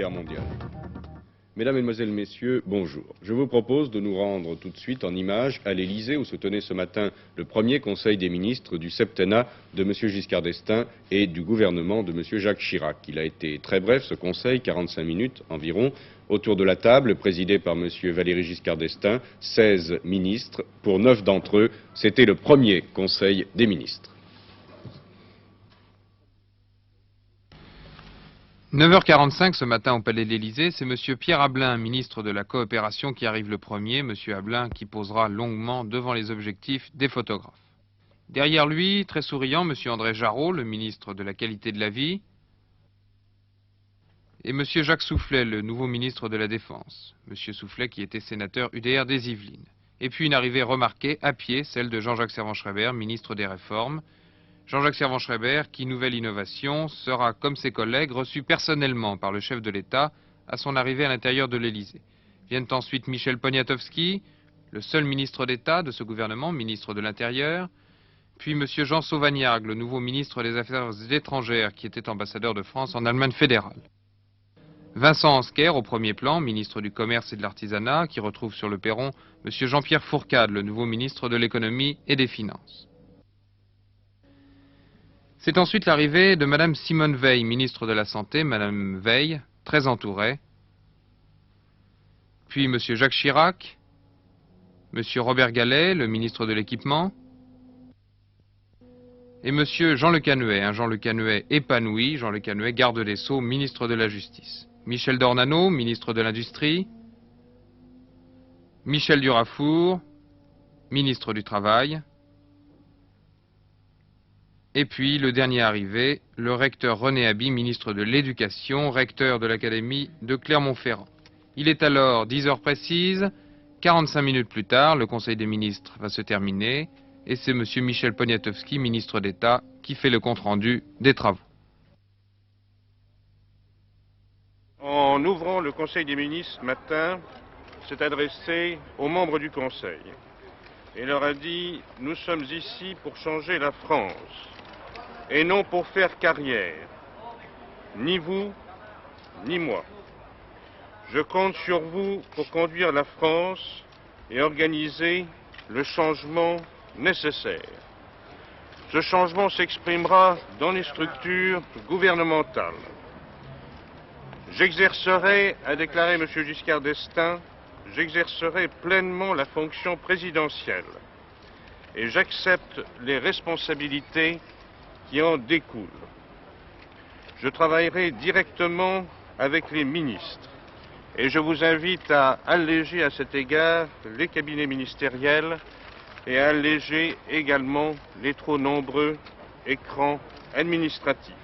mondiale. Mesdames, Mesdemoiselles, Messieurs, bonjour. Je vous propose de nous rendre tout de suite en images à l'Élysée où se tenait ce matin le premier Conseil des ministres du septennat de M. Giscard d'Estaing et du gouvernement de M. Jacques Chirac. Il a été très bref ce Conseil, 45 minutes environ. Autour de la table, présidé par M. Valéry Giscard d'Estaing, 16 ministres. Pour 9 d'entre eux, c'était le premier Conseil des ministres. 9h45 ce matin au Palais de l'Élysée, c'est M. Pierre Ablain, ministre de la Coopération, qui arrive le premier. M. Ablain qui posera longuement devant les objectifs des photographes. Derrière lui, très souriant, M. André Jarraud, le ministre de la Qualité de la Vie, et M. Jacques Soufflet, le nouveau ministre de la Défense. M. Soufflet qui était sénateur UDR des Yvelines. Et puis une arrivée remarquée, à pied, celle de Jean-Jacques Servan-Schreiber, ministre des Réformes. Jean-Jacques Servan-Schreiber, qui, nouvelle innovation, sera, comme ses collègues, reçu personnellement par le chef de l'État à son arrivée à l'intérieur de l'Élysée. Viennent ensuite Michel Poniatowski, le seul ministre d'État de ce gouvernement, ministre de l'Intérieur, puis M. Jean Sauvagnargues, le nouveau ministre des Affaires étrangères, qui était ambassadeur de France en Allemagne fédérale. Vincent Ansker, au premier plan, ministre du Commerce et de l'Artisanat, qui retrouve sur le perron M. Jean-Pierre Fourcade, le nouveau ministre de l'Économie et des Finances. C'est ensuite l'arrivée de Mme Simone Veil, ministre de la Santé, Mme Veil, très entourée. Puis M. Jacques Chirac, M. Robert Gallet, le ministre de l'Équipement, et M. Jean Le Canuet, Jean Le Canuet épanoui, Jean Le Canuet, garde des Sceaux, ministre de la Justice. Michel Dornano, ministre de l'Industrie, Michel Durafour, ministre du Travail, et puis, le dernier arrivé, le recteur René Haby, ministre de l'Éducation, recteur de l'Académie de Clermont-Ferrand. Il est alors 10 heures précises, 45 minutes plus tard, le Conseil des ministres va se terminer, et c'est M. Michel Poniatowski, ministre d'État, qui fait le compte-rendu des travaux. En ouvrant le Conseil des ministres ce matin, s'est adressé aux membres du Conseil et leur a dit « Nous sommes ici pour changer la France ». Et non pour faire carrière, ni vous, ni moi. Je compte sur vous pour conduire la France et organiser le changement nécessaire. Ce changement s'exprimera dans les structures gouvernementales. J'exercerai, a déclaré M. Giscard d'Estaing, j'exercerai pleinement la fonction présidentielle et j'accepte les responsabilités qui en découlent. Je travaillerai directement avec les ministres et je vous invite à alléger à cet égard les cabinets ministériels et à alléger également les trop nombreux écrans administratifs.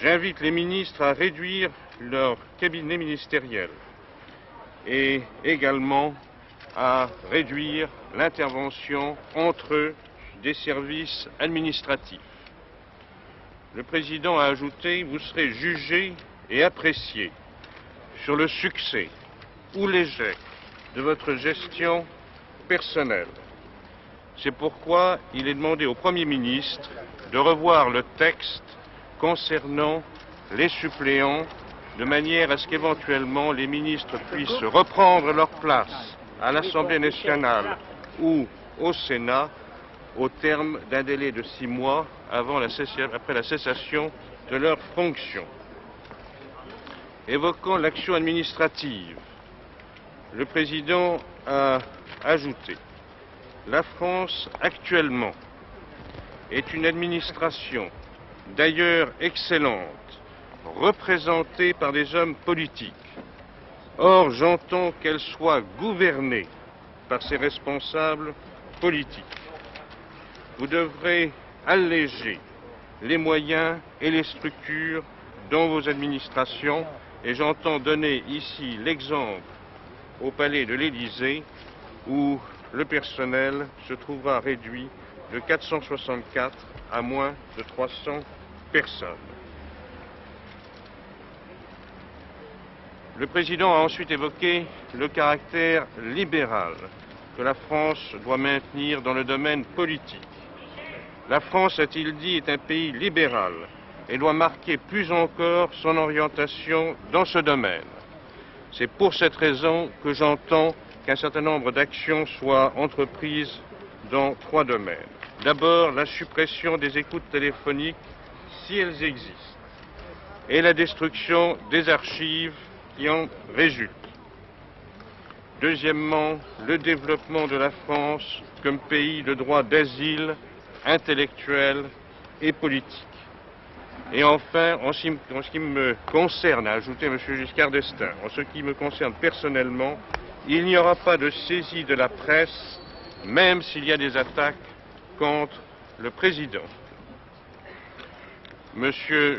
J'invite les ministres à réduire leur cabinet ministériel et également à réduire l'intervention entre eux des services administratifs. Le président a ajouté « Vous serez jugés et appréciés sur le succès ou l'échec de votre gestion personnelle. » C'est pourquoi il est demandé au Premier ministre de revoir le texte concernant les suppléants de manière à ce qu'éventuellement les ministres puissent reprendre leur place à l'Assemblée nationale ou au Sénat au terme d'un délai de 6 mois après la cessation de leurs fonctions. Évoquant l'action administrative, le président a ajouté « La France actuellement est une administration d'ailleurs excellente, représentée par des hommes politiques. Or, j'entends qu'elle soit gouvernée par ses responsables politiques. Vous devrez alléger les moyens et les structures dans vos administrations et j'entends donner ici l'exemple au Palais de l'Élysée où le personnel se trouvera réduit de 464 à moins de 300 personnes. Le président a ensuite évoqué le caractère libéral que la France doit maintenir dans le domaine politique. La France, a-t-il dit, est un pays libéral et doit marquer plus encore son orientation dans ce domaine. C'est pour cette raison que j'entends qu'un certain nombre d'actions soient entreprises dans 3 domaines. D'abord, la suppression des écoutes téléphoniques, si elles existent, et la destruction des archives qui en résultent. Deuxièmement, le développement de la France comme pays de droit d'asile intellectuel et politique. Et enfin, en ce qui me concerne, a ajouté M. Giscard d'Estaing, en ce qui me concerne personnellement, il n'y aura pas de saisie de la presse, même s'il y a des attaques contre le président. M.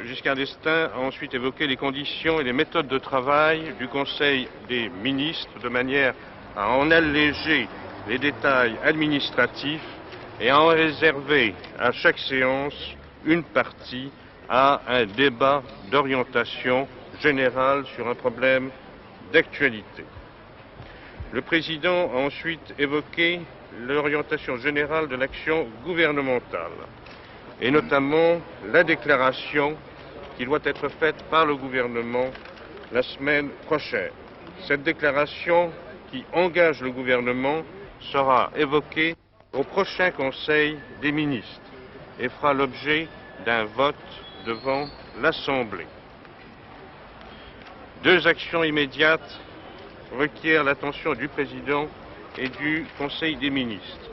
Giscard d'Estaing a ensuite évoqué les conditions et les méthodes de travail du Conseil des ministres, de manière à en alléger les détails administratifs et à en réserver à chaque séance une partie à un débat d'orientation générale sur un problème d'actualité. Le président a ensuite évoqué l'orientation générale de l'action gouvernementale, et notamment la déclaration qui doit être faite par le gouvernement la semaine prochaine. Cette déclaration qui engage le gouvernement sera évoquée au prochain Conseil des ministres et fera l'objet d'un vote devant l'Assemblée. 2 actions immédiates requièrent l'attention du président et du Conseil des ministres.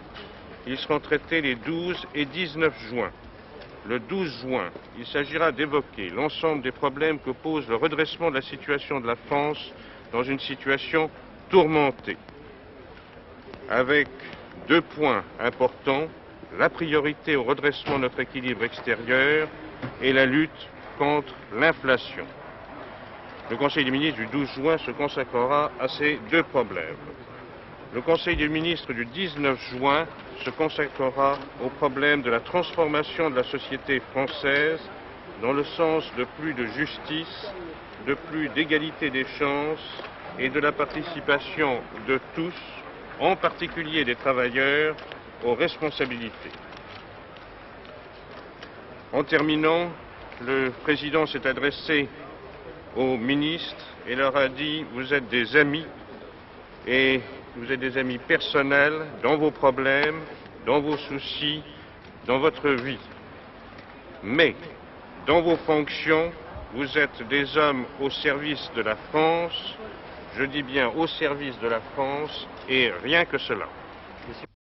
Ils seront traités les 12 et 19 juin. Le 12 juin, il s'agira d'évoquer l'ensemble des problèmes que pose le redressement de la situation de la France dans une situation tourmentée, avec 2 points importants, la priorité au redressement de notre équilibre extérieur et la lutte contre l'inflation. Le Conseil des ministres du 12 juin se consacrera à ces 2 problèmes. Le Conseil des ministres du 19 juin se consacrera au problème de la transformation de la société française dans le sens de plus de justice, de plus d'égalité des chances et de la participation de tous, en particulier des travailleurs, aux responsabilités. En terminant, le président s'est adressé aux ministres et leur a dit « Vous êtes des amis et vous êtes des amis personnels dans vos problèmes, dans vos soucis, dans votre vie. Mais dans vos fonctions, vous êtes des hommes au service de la France, je dis bien au service de la France, et rien que cela. »